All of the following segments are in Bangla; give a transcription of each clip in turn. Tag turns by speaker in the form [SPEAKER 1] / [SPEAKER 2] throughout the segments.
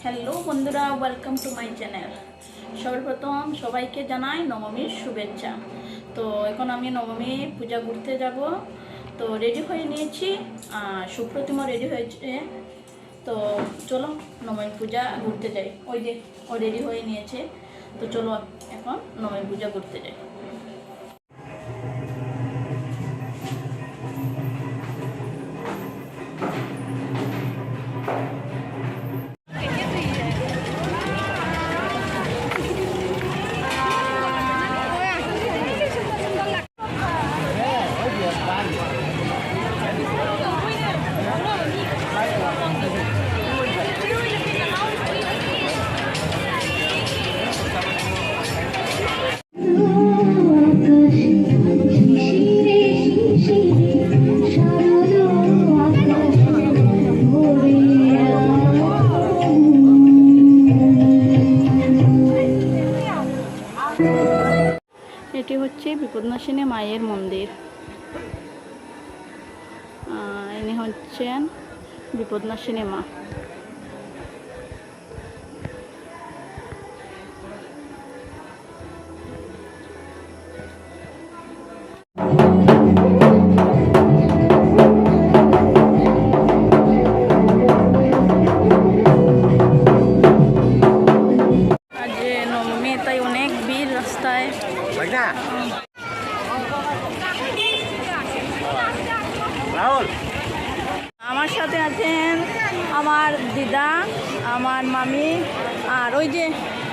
[SPEAKER 1] হ্যালো বন্ধুরা, ওয়েলকাম টু মাই চ্যানেল। সর্বপ্রথম সবাইকে জানাই নবমীর শুভেচ্ছা। তো এখন আমি নবমী পূজা ঘুরতে যাব। তো রেডি হয়ে নিয়েছি, সুপ্রতিমা রেডি হয়েছে। তো চলো নবমী পূজা ঘুরতে যাই। ওই যে ও রেডি হয়ে নিয়েছে। তো চলো এখন নবমী পূজা ঘুরতে যাই। এটি হচ্ছে বিপদনাশিনী মায়ের মন্দির। ইনি হচ্ছেন বিপদনাশিনী মা। আজ নবমী, তাই অনেক ভিড় রাস্তায়। আমার সাথে আছেন আমার দিদা, আমার মামি, আর ওই যে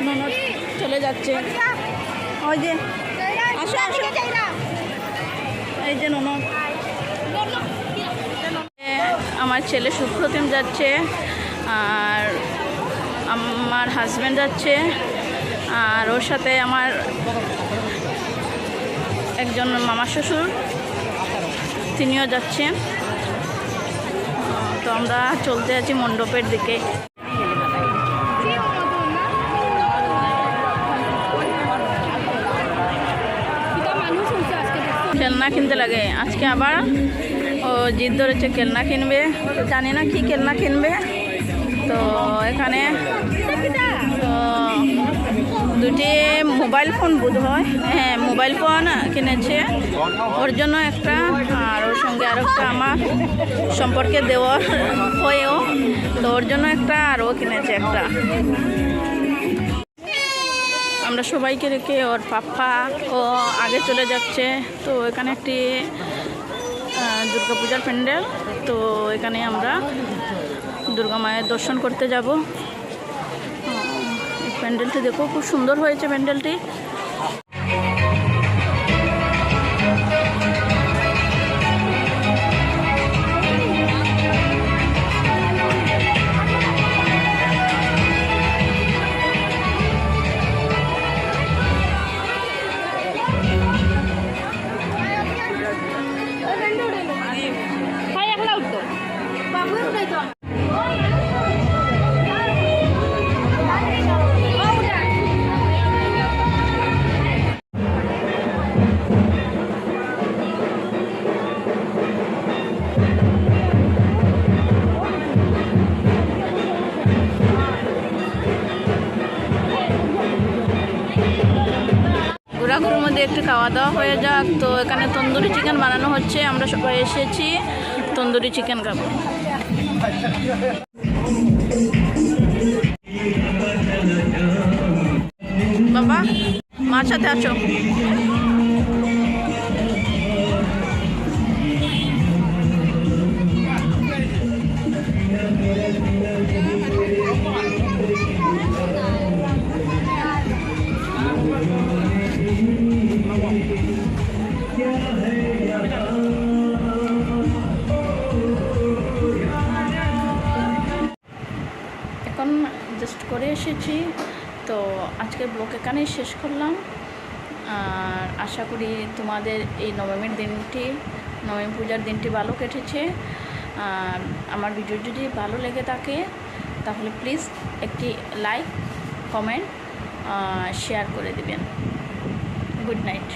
[SPEAKER 1] ননদ চলে যাচ্ছে। ওই যে আসো আসো, এই যে ননদ। আমার ছেলে সুপ্রতিম যাচ্ছে, আর আমার হাজব্যান্ড যাচ্ছে, আর ওর সাথে আমার একজন মামা শ্বশুর, তিনিও যাচ্ছেন। তো আমরা চলতে আছি মণ্ডপের দিকে। খেলনা কিনতে লাগে আজকে, আবার ও জিদ ধরেছে খেলনা কিনবে। জানি না কি খেলনা কিনবে। তো এখানে দুটি মোবাইল ফোন বোধ হয়, হ্যাঁ মোবাইল ফোন কিনেছে ওর জন্য একটা, আর ওর সঙ্গে আর একটা আমার সম্পর্কে দেওয়ার হয়েও, তো ওর জন্য একটা, আর ও কিনেছে একটা। আমরা সবাইকে রেখে ওর পাপ্পা ও আগে চলে যাচ্ছে। তো এখানে একটি দুর্গাপূজার প্যান্ডেল। তো এখানে আমরা দুর্গা মায়ের দর্শন করতে যাব। প্যান্ডেলটি দেখো, খুব সুন্দর হয়েছে প্যান্ডেলটি। ঘোরাঘুরির মধ্যে একটু খাওয়া দাওয়া হয়ে যাক। তো এখানে তন্দুরি চিকেন বানানো হচ্ছে, আমরা সবাই এসেছি তন্দুরি চিকেন খাবো। বাবা মার সাথে আছো? এখন জাস্ট করে এসেছি। তো আজকের ব্লগ এখানেই শেষ করলাম। আর আশা করি তোমাদের এই নবমীর দিনটি, নবমী পূজার দিনটি ভালো কেটেছে। আর আমার ভিডিও যদি ভালো লেগে থাকে তাহলে প্লিজ একটি লাইক, কমেন্ট, শেয়ার করে দিবেন। Good night.